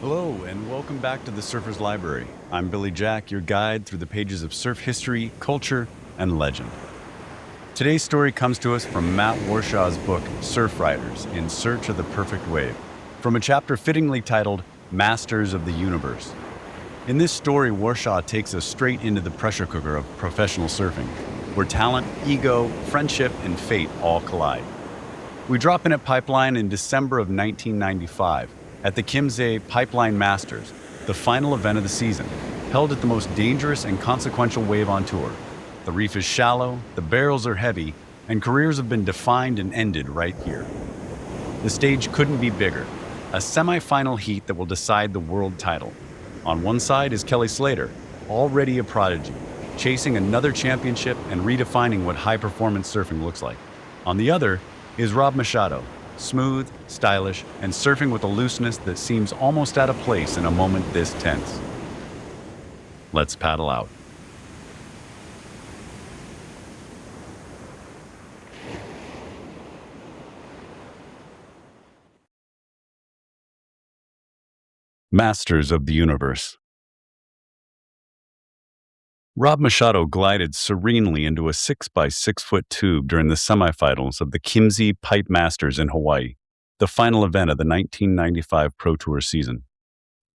Hello, and welcome back to the Surfer's Library. I'm Billy Jack, your guide through the pages of surf history, culture, and legend. Today's story comes to us from Matt Warshaw's book, Surfriders, In Search of the Perfect Wave, from a chapter fittingly titled, Masters of the Universe. In this story, Warshaw takes us straight into the pressure cooker of professional surfing, where talent, ego, friendship, and fate all collide. We drop in at Pipeline in December of 1995, at the Chiemsee Pipeline Masters, the final event of the season, held at the most dangerous and consequential wave on tour. The reef is shallow, the barrels are heavy, and careers have been defined and ended right here. The stage couldn't be bigger, a semi-final heat that will decide the world title. On one side is Kelly Slater, already a prodigy, chasing another championship and redefining what high-performance surfing looks like. On the other is Rob Machado, smooth, stylish, and surfing with a looseness that seems almost out of place in a moment this tense. Let's paddle out. Masters of the Universe. Rob Machado glided serenely into a 6x6-foot tube during the semifinals of the Chiemsee Pipe Masters in Hawaii, the final event of the 1995 Pro Tour season.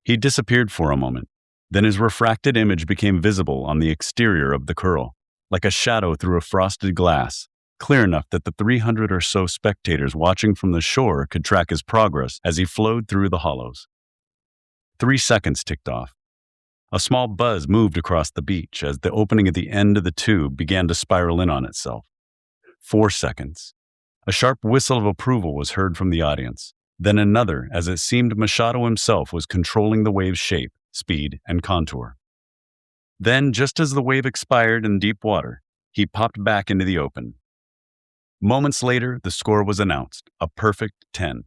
He disappeared for a moment. Then his refracted image became visible on the exterior of the curl, like a shadow through a frosted glass, clear enough that the 300 or so spectators watching from the shore could track his progress as he flowed through the hollows. 3 seconds ticked off. A small buzz moved across the beach as the opening at the end of the tube began to spiral in on itself. 4 seconds. A sharp whistle of approval was heard from the audience. Then another, as it seemed Machado himself was controlling the wave's shape, speed, and contour. Then, just as the wave expired in deep water, he popped back into the open. Moments later, the score was announced, a perfect 10.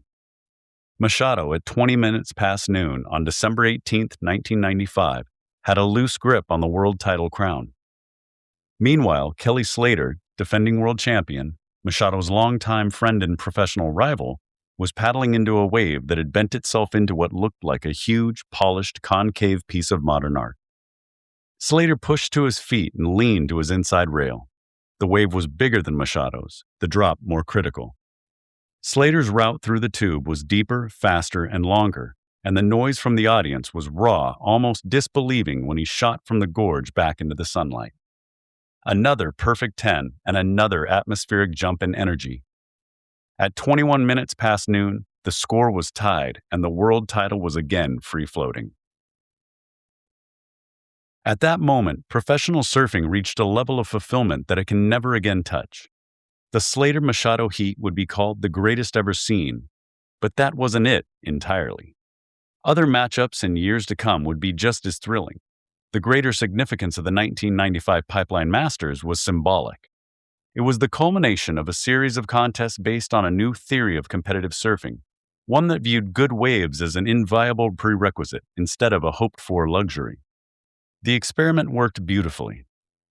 Machado, at 20 minutes past noon on December 18, 1995, had a loose grip on the world title crown. Meanwhile, Kelly Slater, defending world champion, Machado's longtime friend and professional rival, was paddling into a wave that had bent itself into what looked like a huge, polished, concave piece of modern art. Slater pushed to his feet and leaned to his inside rail. The wave was bigger than Machado's, the drop more critical. Slater's route through the tube was deeper, faster, and longer, and the noise from the audience was raw, almost disbelieving when he shot from the gorge back into the sunlight. Another perfect 10 and another atmospheric jump in energy. At 21 minutes past noon, the score was tied and the world title was again free-floating. At that moment, professional surfing reached a level of fulfillment that it can never again touch. The Slater-Machado heat would be called the greatest ever seen, but that wasn't it entirely. Other matchups in years to come would be just as thrilling. The greater significance of the 1995 Pipeline Masters was symbolic. It was the culmination of a series of contests based on a new theory of competitive surfing, one that viewed good waves as an inviolable prerequisite instead of a hoped-for luxury. The experiment worked beautifully.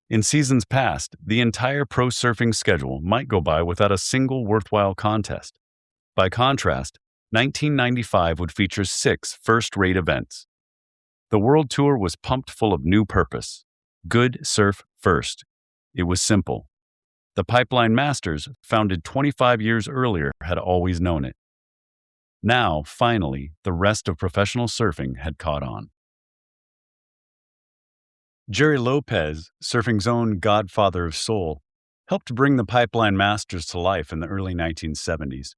In seasons past, the entire pro surfing schedule might go by without a single worthwhile contest. By contrast, 1995 would feature 6 first-rate events. The World Tour was pumped full of new purpose. Good surf first. It was simple. The Pipeline Masters, founded 25 years earlier, had always known it. Now, finally, the rest of professional surfing had caught on. Gerry Lopez, surfing's own godfather of soul, helped bring the Pipeline Masters to life in the early 1970s.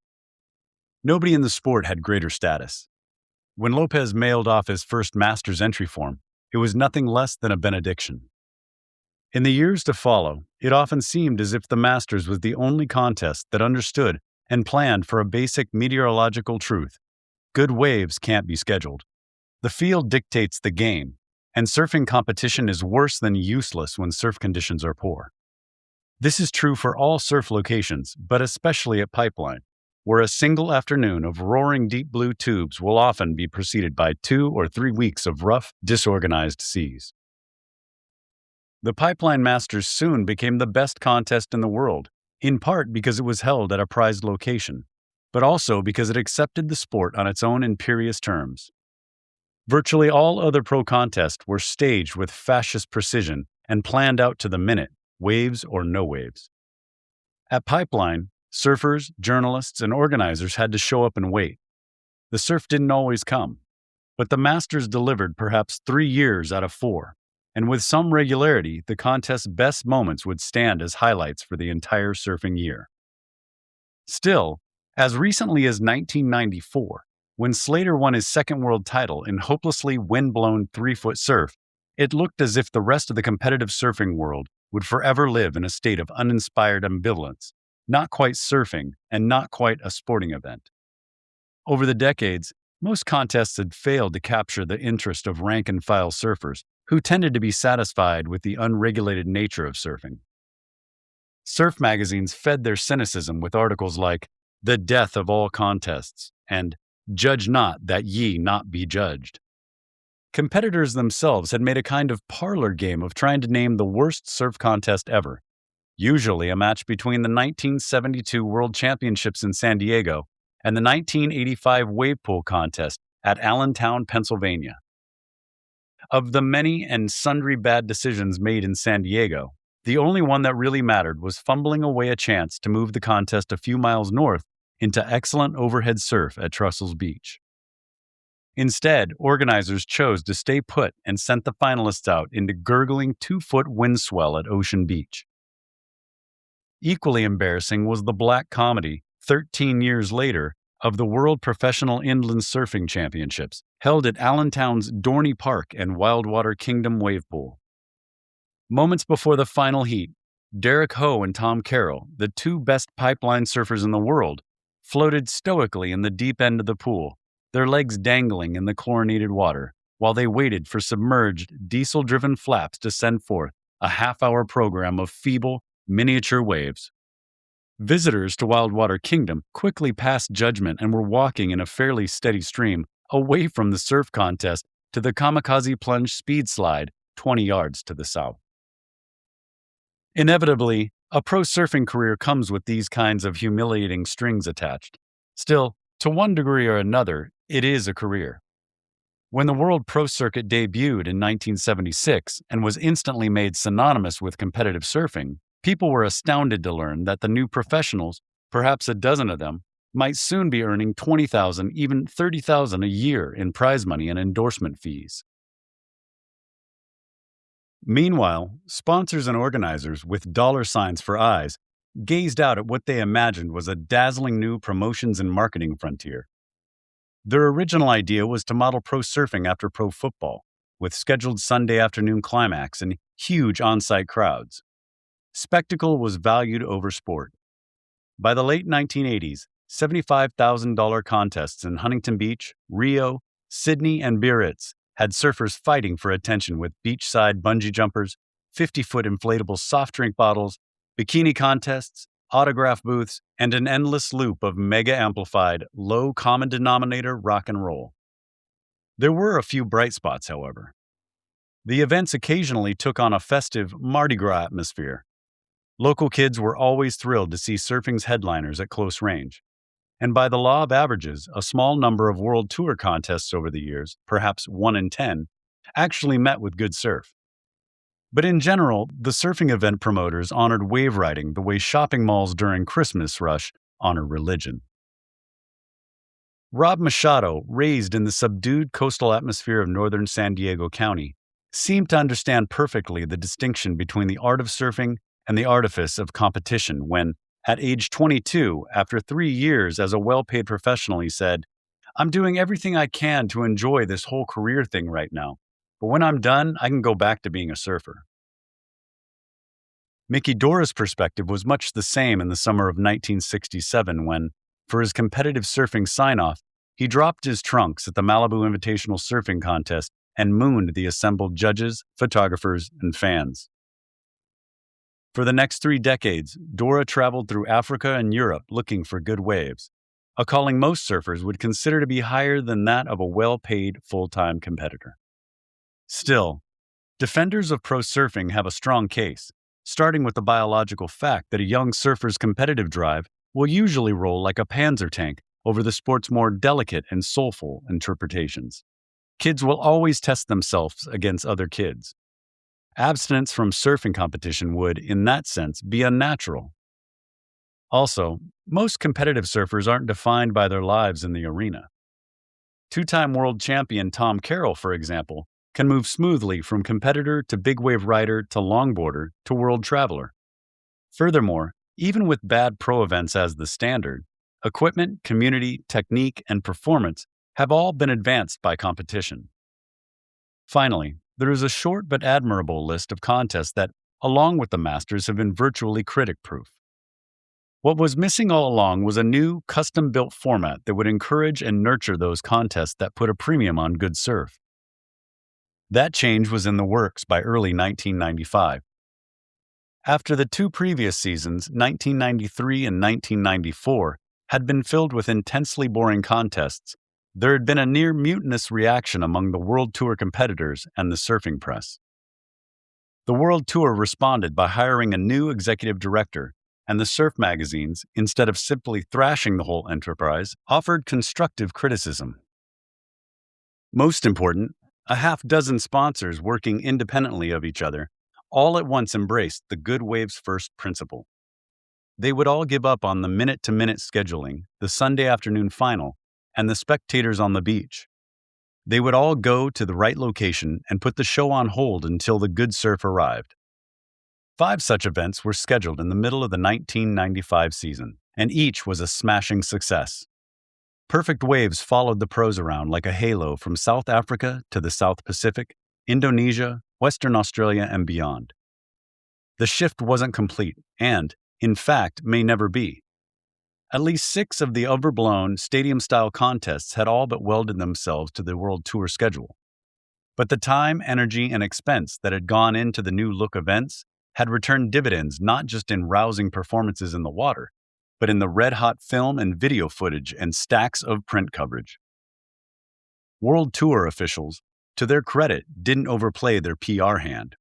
Nobody in the sport had greater status. When Lopez mailed off his first Masters entry form, it was nothing less than a benediction. In the years to follow, it often seemed as if the Masters was the only contest that understood and planned for a basic meteorological truth. Good waves can't be scheduled. The field dictates the game, and surfing competition is worse than useless when surf conditions are poor. This is true for all surf locations, but especially at Pipeline, where a single afternoon of roaring deep blue tubes will often be preceded by 2 or 3 weeks of rough, disorganized seas. The Pipeline Masters soon became the best contest in the world, in part because it was held at a prized location, but also because it accepted the sport on its own imperious terms. Virtually all other pro contests were staged with fascist precision and planned out to the minute, waves or no waves. At Pipeline, surfers, journalists, and organizers had to show up and wait. The surf didn't always come, but the Masters delivered perhaps 3 years out of 4, and with some regularity, the contest's best moments would stand as highlights for the entire surfing year. Still, as recently as 1994, when Slater won his second world title in hopelessly wind-blown 3-foot surf, it looked as if the rest of the competitive surfing world would forever live in a state of uninspired ambivalence, not quite surfing and not quite a sporting event. Over the decades, most contests had failed to capture the interest of rank-and-file surfers, who tended to be satisfied with the unregulated nature of surfing. Surf magazines fed their cynicism with articles like "The Death of All Contests" and "Judge not that ye not be judged." Competitors themselves had made a kind of parlor game of trying to name the worst surf contest ever, usually a match between the 1972 World Championships in San Diego and the 1985 wave pool contest at Allentown, Pennsylvania. Of the many and sundry bad decisions made in San Diego, the only one that really mattered was fumbling away a chance to move the contest a few miles north into excellent overhead surf at Trussell's Beach. Instead, organizers chose to stay put and sent the finalists out into gurgling 2-foot wind swell at Ocean Beach. Equally embarrassing was the black comedy, 13 years later, of the World Professional Inland Surfing Championships, held at Allentown's Dorney Park and Wildwater Kingdom Wave Pool. Moments before the final heat, Derek Ho and Tom Carroll, the 2 best pipeline surfers in the world, floated stoically in the deep end of the pool, their legs dangling in the chlorinated water, while they waited for submerged, diesel-driven flaps to send forth a half-hour program of feeble, miniature waves. Visitors to Wildwater Kingdom quickly passed judgment and were walking in a fairly steady stream away from the surf contest to the Kamikaze Plunge speed slide 20 yards to the south. Inevitably, a pro surfing career comes with these kinds of humiliating strings attached. Still, to one degree or another, it is a career. When the World Pro Circuit debuted in 1976 and was instantly made synonymous with competitive surfing, people were astounded to learn that the new professionals, perhaps a dozen of them, might soon be earning $20,000, even $30,000 a year in prize money and endorsement fees. Meanwhile, sponsors and organizers with dollar signs for eyes gazed out at what they imagined was a dazzling new promotions and marketing frontier. Their original idea was to model pro surfing after pro football, with scheduled Sunday afternoon climax and huge on-site crowds. Spectacle was valued over sport. By the late 1980s, $75,000 contests in Huntington Beach, Rio, Sydney, and Biarritz had surfers fighting for attention with beachside bungee jumpers, 50-foot inflatable soft drink bottles, bikini contests, autograph booths, and an endless loop of mega-amplified, low common denominator rock and roll. There were a few bright spots, however. The events occasionally took on a festive Mardi Gras atmosphere. Local kids were always thrilled to see surfing's headliners at close range. And by the law of averages, a small number of World Tour contests over the years, perhaps 1 in 10, actually met with good surf. But in general, the surfing event promoters honored wave riding the way shopping malls during Christmas rush honor religion. Rob Machado, raised in the subdued coastal atmosphere of northern San Diego County, seemed to understand perfectly the distinction between the art of surfing and the artifice of competition when, at age 22, after 3 years as a well-paid professional, he said, "I'm doing everything I can to enjoy this whole career thing right now, but when I'm done, I can go back to being a surfer." Mickey Dora's perspective was much the same in the summer of 1967 when, for his competitive surfing sign-off, he dropped his trunks at the Malibu Invitational Surfing Contest and mooned the assembled judges, photographers, and fans. For the next 3 decades, Dora traveled through Africa and Europe looking for good waves, a calling most surfers would consider to be higher than that of a well-paid full-time competitor. Still, defenders of pro surfing have a strong case, starting with the biological fact that a young surfer's competitive drive will usually roll like a Panzer tank over the sport's more delicate and soulful interpretations. Kids will always test themselves against other kids. Abstinence from surfing competition would, in that sense, be unnatural. Also, most competitive surfers aren't defined by their lives in the arena. Two-time world champion Tom Carroll, for example, can move smoothly from competitor to big wave rider to longboarder to world traveler. Furthermore, even with bad pro events as the standard, equipment, community, technique, and performance have all been advanced by competition. Finally, there is a short but admirable list of contests that, along with the Masters, have been virtually critic-proof. What was missing all along was a new, custom-built format that would encourage and nurture those contests that put a premium on good surf. That change was in the works by early 1995. After the two previous seasons, 1993 and 1994, had been filled with intensely boring contests, there had been a near mutinous reaction among the World Tour competitors and the surfing press. The World Tour responded by hiring a new executive director, and the surf magazines, instead of simply thrashing the whole enterprise, offered constructive criticism. Most important, a half-dozen sponsors working independently of each other all at once embraced the good waves first principle. They would all give up on the minute-to-minute scheduling, the Sunday afternoon final, and the spectators on the beach. They would all go to the right location and put the show on hold until the good surf arrived. 5 such events were scheduled in the middle of the 1995 season, and each was a smashing success. Perfect waves followed the pros around like a halo from South Africa to the South Pacific, Indonesia, Western Australia, and beyond. The shift wasn't complete and, in fact, may never be. At least 6 of the overblown, stadium-style contests had all but welded themselves to the World Tour schedule. But the time, energy, and expense that had gone into the new look events had returned dividends not just in rousing performances in the water, but in the red-hot film and video footage and stacks of print coverage. World Tour officials, to their credit, didn't overplay their PR hand.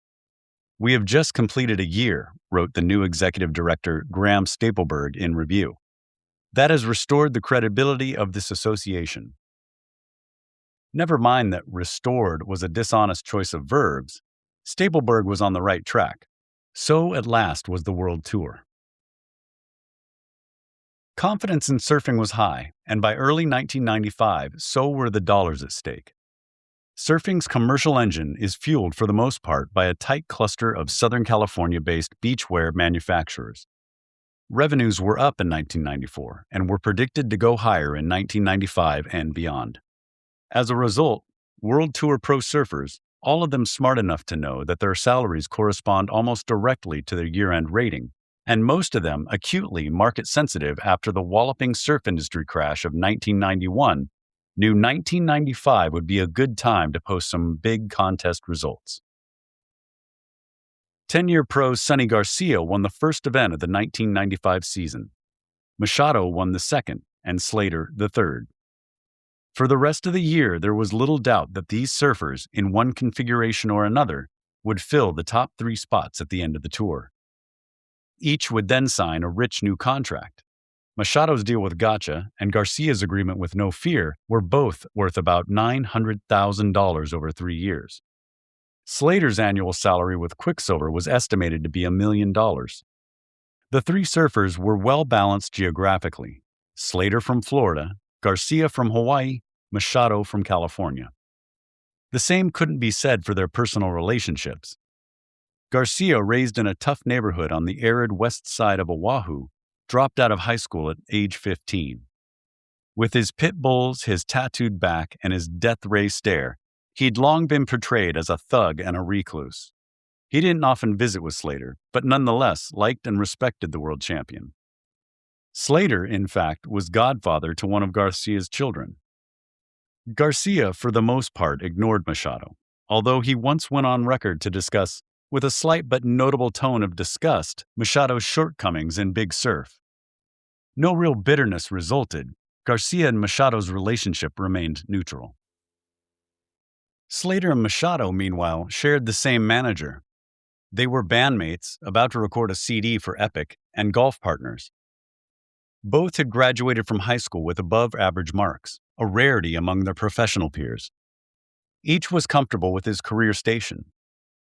"We have just completed a year," wrote the new executive director Graham Stapleberg in review. "That has restored the credibility of this association." Never mind that restored was a dishonest choice of verbs, Stapleberg was on the right track. So at last was the World Tour. Confidence in surfing was high, and by early 1995, so were the dollars at stake. Surfing's commercial engine is fueled for the most part by a tight cluster of Southern California-based beachwear manufacturers. Revenues were up in 1994 and were predicted to go higher in 1995 and beyond. As a result, World Tour pro surfers, all of them smart enough to know that their salaries correspond almost directly to their year-end rating, and most of them acutely market-sensitive after the walloping surf industry crash of 1991, knew 1995 would be a good time to post some big contest results. 10-year pro Sonny Garcia won the first event of the 1995 season. Machado won the second, and Slater the third. For the rest of the year, there was little doubt that these surfers, in one configuration or another, would fill the top 3 spots at the end of the tour. Each would then sign a rich new contract. Machado's deal with Gotcha and Garcia's agreement with No Fear were both worth about $900,000 over 3 years. Slater's annual salary with Quicksilver was estimated to be $1 million. The 3 surfers were well balanced geographically: Slater from Florida, Garcia from Hawaii, Machado from California. The same couldn't be said for their personal relationships. Garcia, raised in a tough neighborhood on the arid west side of Oahu, dropped out of high school at age 15. With his pit bulls, his tattooed back, and his death ray stare, he'd long been portrayed as a thug and a recluse. He didn't often visit with Slater, but nonetheless liked and respected the world champion. Slater, in fact, was godfather to one of Garcia's children. Garcia, for the most part, ignored Machado, although he once went on record to discuss, with a slight but notable tone of disgust, Machado's shortcomings in big surf. No real bitterness resulted. Garcia and Machado's relationship remained neutral. Slater and Machado, meanwhile, shared the same manager. They were bandmates, about to record a CD for Epic, and golf partners. Both had graduated from high school with above-average marks, a rarity among their professional peers. Each was comfortable with his career station.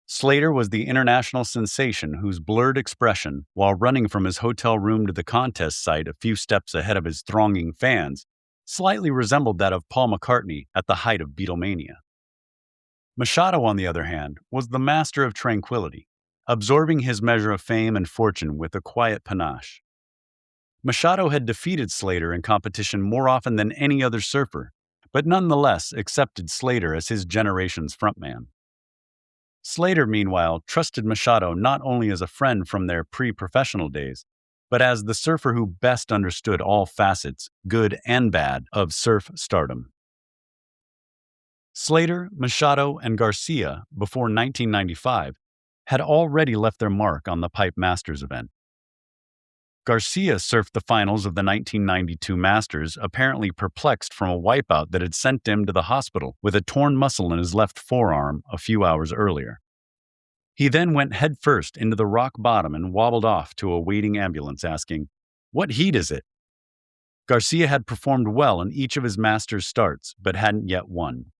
Slater was the international sensation whose blurred expression, while running from his hotel room to the contest site a few steps ahead of his thronging fans, slightly resembled that of Paul McCartney at the height of Beatlemania. Machado, on the other hand, was the master of tranquility, absorbing his measure of fame and fortune with a quiet panache. Machado had defeated Slater in competition more often than any other surfer, but nonetheless accepted Slater as his generation's frontman. Slater, meanwhile, trusted Machado not only as a friend from their pre-professional days, but as the surfer who best understood all facets, good and bad, of surf stardom. Slater, Machado, and Garcia, before 1995, had already left their mark on the Pipe Masters event. Garcia surfed the finals of the 1992 Masters, apparently perplexed from a wipeout that had sent him to the hospital with a torn muscle in his left forearm a few hours earlier. He then went headfirst into the rock bottom and wobbled off to a waiting ambulance asking, "What heat is it?" Garcia had performed well in each of his Masters starts, but hadn't yet won.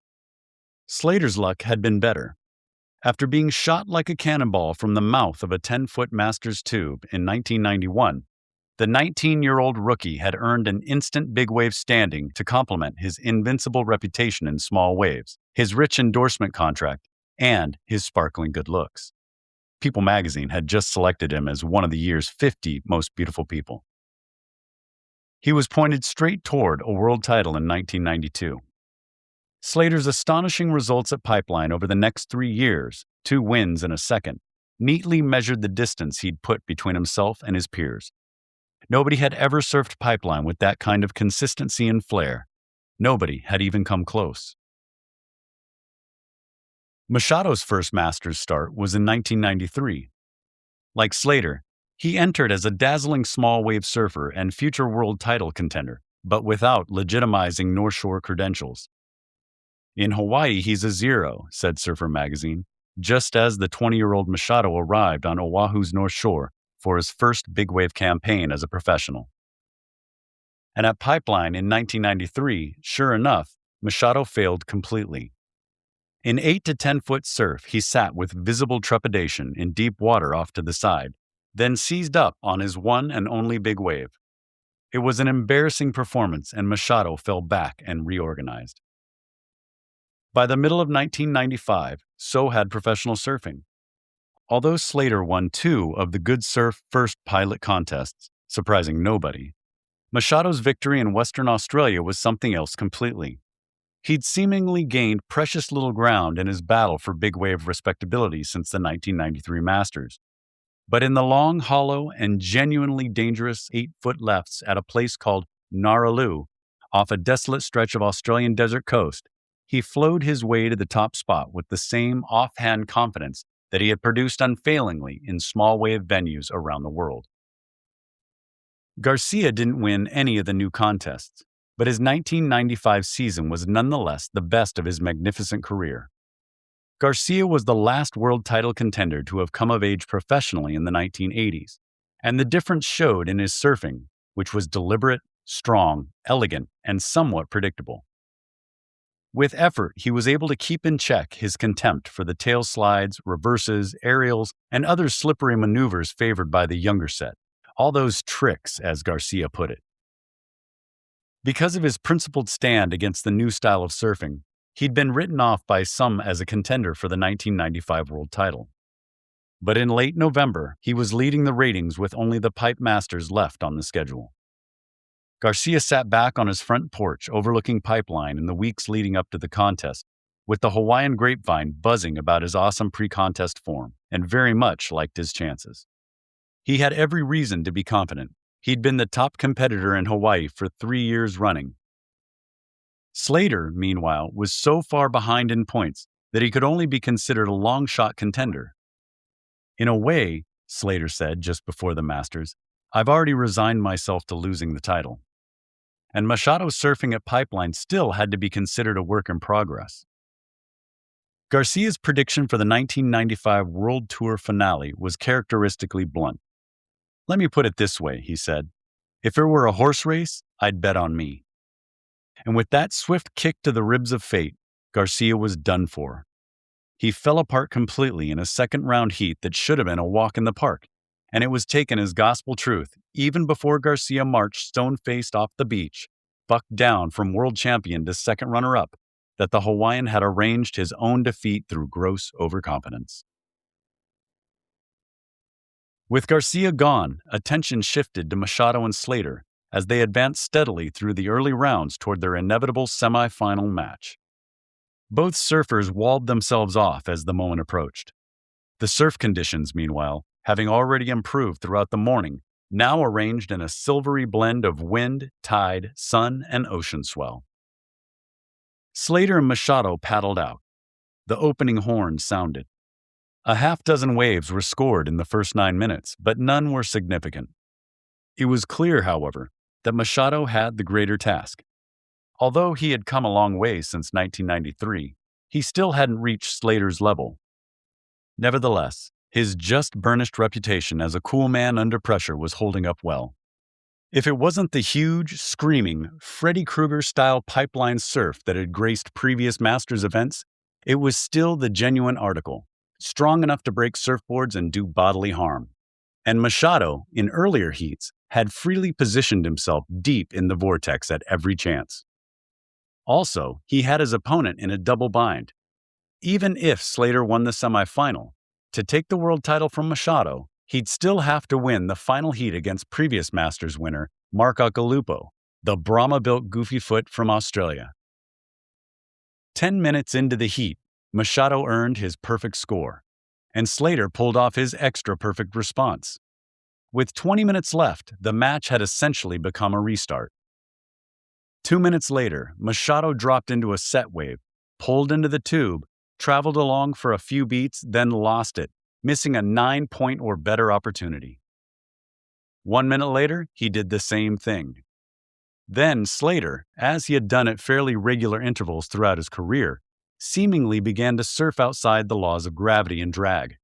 Slater's luck had been better. After being shot like a cannonball from the mouth of a 10-foot Masters tube in 1991, the 19-year-old rookie had earned an instant big wave standing to complement his invincible reputation in small waves, his rich endorsement contract, and his sparkling good looks. People magazine had just selected him as one of the year's 50 most beautiful people. He was pointed straight toward a world title in 1992. Slater's astonishing results at Pipeline over the next 3 years, 2 wins in a second, neatly measured the distance he'd put between himself and his peers. Nobody had ever surfed Pipeline with that kind of consistency and flair. Nobody had even come close. Machado's first Masters start was in 1993. Like Slater, he entered as a dazzling small wave surfer and future world title contender, but without legitimizing North Shore credentials. "In Hawaii, he's a zero," said Surfer Magazine, just as the 20-year-old Machado arrived on Oahu's North Shore for his first big wave campaign as a professional. And at Pipeline in 1993, sure enough, Machado failed completely. In 8 to 10-foot surf, he sat with visible trepidation in deep water off to the side, then seized up on his one and only big wave. It was an embarrassing performance, and Machado fell back and reorganized. By the middle of 1995, so had professional surfing. Although Slater won 2 of the Good Surf First pilot contests, surprising nobody, Machado's victory in Western Australia was something else completely. He'd seemingly gained precious little ground in his battle for big wave respectability since the 1993 Masters. But in the long, hollow, and genuinely dangerous 8-foot lefts at a place called Naraloo, off a desolate stretch of Australian desert coast, he flowed his way to the top spot with the same offhand confidence that he had produced unfailingly in small wave venues around the world. Garcia didn't win any of the new contests, but his 1995 season was nonetheless the best of his magnificent career. Garcia was the last world title contender to have come of age professionally in the 1980s, and the difference showed in his surfing, which was deliberate, strong, elegant, and somewhat predictable. With effort, he was able to keep in check his contempt for the tail slides, reverses, aerials, and other slippery maneuvers favored by the younger set. All those tricks, as Garcia put it. Because of his principled stand against the new style of surfing, he'd been written off by some as a contender for the 1995 world title. But in late November, he was leading the ratings with only the Pipe Masters left on the schedule. Garcia sat back on his front porch overlooking Pipeline in the weeks leading up to the contest, with the Hawaiian grapevine buzzing about his awesome pre-contest form, and very much liked his chances. He had every reason to be confident. He'd been the top competitor in Hawaii for 3 years running. Slater, meanwhile, was so far behind in points that he could only be considered a long-shot contender. "In a way," Slater said just before the Masters, "I've already resigned myself to losing the title." And Machado's surfing at Pipeline still had to be considered a work in progress. Garcia's prediction for the 1995 World Tour finale was characteristically blunt. "Let me put it this way," he said. "If it were a horse race, I'd bet on me." And with that swift kick to the ribs of fate, Garcia was done for. He fell apart completely in a second-round heat that should have been a walk in the park, and it was taken as gospel truth even before Garcia marched stone-faced off the beach, bucked down from world champion to second runner-up, that the Hawaiian had arranged his own defeat through gross overconfidence. With Garcia gone, attention shifted to Machado and Slater as they advanced steadily through the early rounds toward their inevitable semifinal match. Both surfers walled themselves off as the moment approached. The surf conditions, meanwhile, having already improved throughout the morning, now arranged in a silvery blend of wind, tide, sun, and ocean swell. Slater and Machado paddled out. The opening horn sounded. A half-dozen waves were scored in the first 9 minutes, but none were significant. It was clear, however, that Machado had the greater task. Although he had come a long way since 1993, he still hadn't reached Slater's level. Nevertheless, his just-burnished reputation as a cool man under pressure was holding up well. If it wasn't the huge, screaming, Freddy Krueger-style pipeline surf that had graced previous Masters events, it was still the genuine article, strong enough to break surfboards and do bodily harm. And Machado, in earlier heats, had freely positioned himself deep in the vortex at every chance. Also, he had his opponent in a double bind. Even if Slater won the semifinal, to take the world title from Machado, he'd still have to win the final heat against previous Masters winner Mark Occhilupo, the Brahma-built goofy foot from Australia. 10 minutes into the heat, Machado earned his perfect score, and Slater pulled off his extra perfect response. With 20 minutes left, the match had essentially become a restart. 2 minutes later, Machado dropped into a set wave, pulled into the tube, traveled along for a few beats, then lost it, missing a 9-point or better opportunity. 1 minute later, he did the same thing. Then Slater, as he had done at fairly regular intervals throughout his career, seemingly began to surf outside the laws of gravity and drag.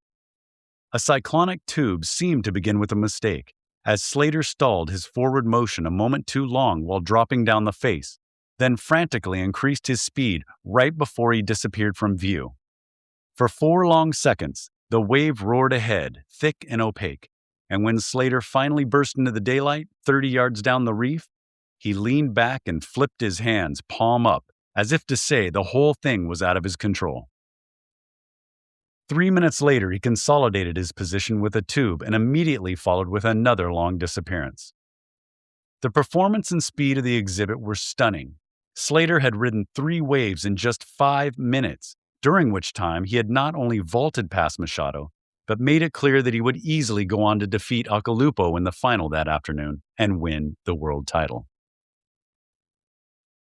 A cyclonic tube seemed to begin with a mistake, as Slater stalled his forward motion a moment too long while dropping down the face, then frantically increased his speed right before he disappeared from view. For 4 long seconds, the wave roared ahead, thick and opaque, and when Slater finally burst into the daylight 30 yards down the reef, he leaned back and flipped his hands palm up, as if to say the whole thing was out of his control. 3 minutes later, he consolidated his position with a tube and immediately followed with another long disappearance. The performance and speed of the exhibit were stunning. Slater had ridden 3 waves in just 5 minutes, during which time he had not only vaulted past Machado, but made it clear that he would easily go on to defeat Occhilupo in the final that afternoon and win the world title.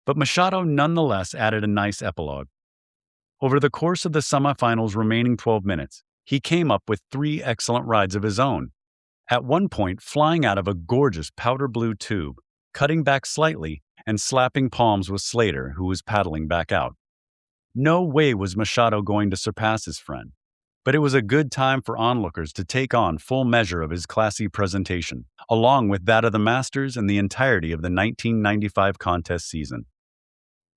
But Machado nonetheless added a nice epilogue. Over the course of the semifinals' remaining 12 minutes, he came up with 3 excellent rides of his own, at one point flying out of a gorgeous powder blue tube, cutting back slightly and slapping palms with Slater, who was paddling back out. No way was Machado going to surpass his friend, but it was a good time for onlookers to take on full measure of his classy presentation, along with that of the Masters and the entirety of the 1995 contest season.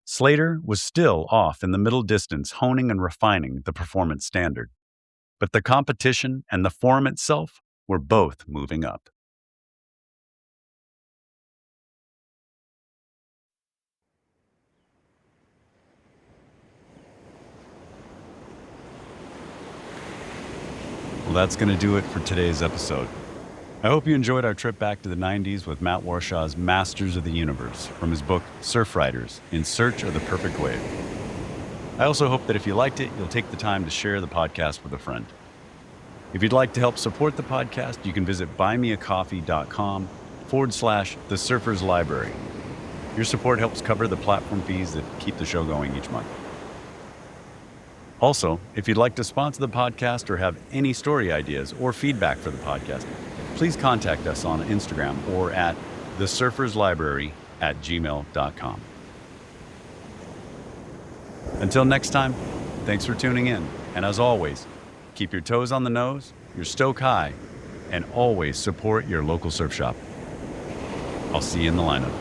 Slater was still off in the middle distance, honing and refining the performance standard, but the competition and the form itself were both moving up. Well, that's going to do it for today's episode. I hope you enjoyed our trip back to the 90s with Matt Warshaw's Masters of the Universe from his book Surfriders, In Search of the Perfect Wave. I also hope that if you liked it, you'll take the time to share the podcast with a friend. If you'd like to help support the podcast, you can visit buymeacoffee.com/The Surfers Library. Your support helps cover the platform fees that keep the show going each month. Also, if you'd like to sponsor the podcast or have any story ideas or feedback for the podcast, please contact us on Instagram or at thesurferslibrary@gmail.com. Until next time, thanks for tuning in, and as always, keep your toes on the nose, your stoke high, and always support your local surf shop. I'll see you in the lineup.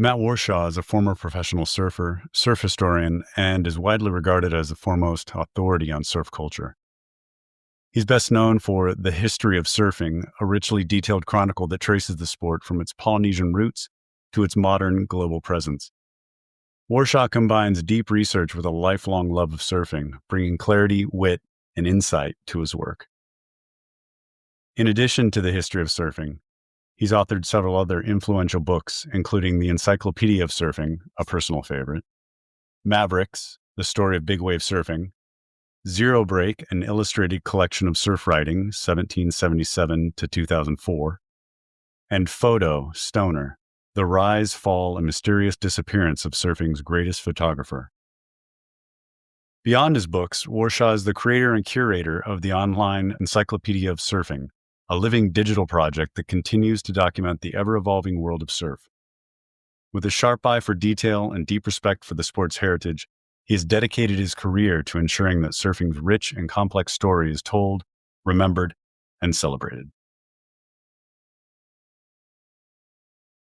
Matt Warshaw is a former professional surfer, surf historian, and is widely regarded as the foremost authority on surf culture. He's best known for The History of Surfing, a richly detailed chronicle that traces the sport from its Polynesian roots to its modern global presence. Warshaw combines deep research with a lifelong love of surfing, bringing clarity, wit, and insight to his work. In addition to The History of Surfing, he's authored several other influential books, including The Encyclopedia of Surfing, a personal favorite, Mavericks, The Story of Big Wave Surfing, Zero Break, an illustrated collection of surf writing, 1777 to 2004, and Photo, Stoner, The Rise, Fall, and Mysterious Disappearance of Surfing's Greatest Photographer. Beyond his books, Warshaw is the creator and curator of the online Encyclopedia of Surfing, a living digital project that continues to document the ever-evolving world of surf. With a sharp eye for detail and deep respect for the sport's heritage, he has dedicated his career to ensuring that surfing's rich and complex story is told, remembered, and celebrated.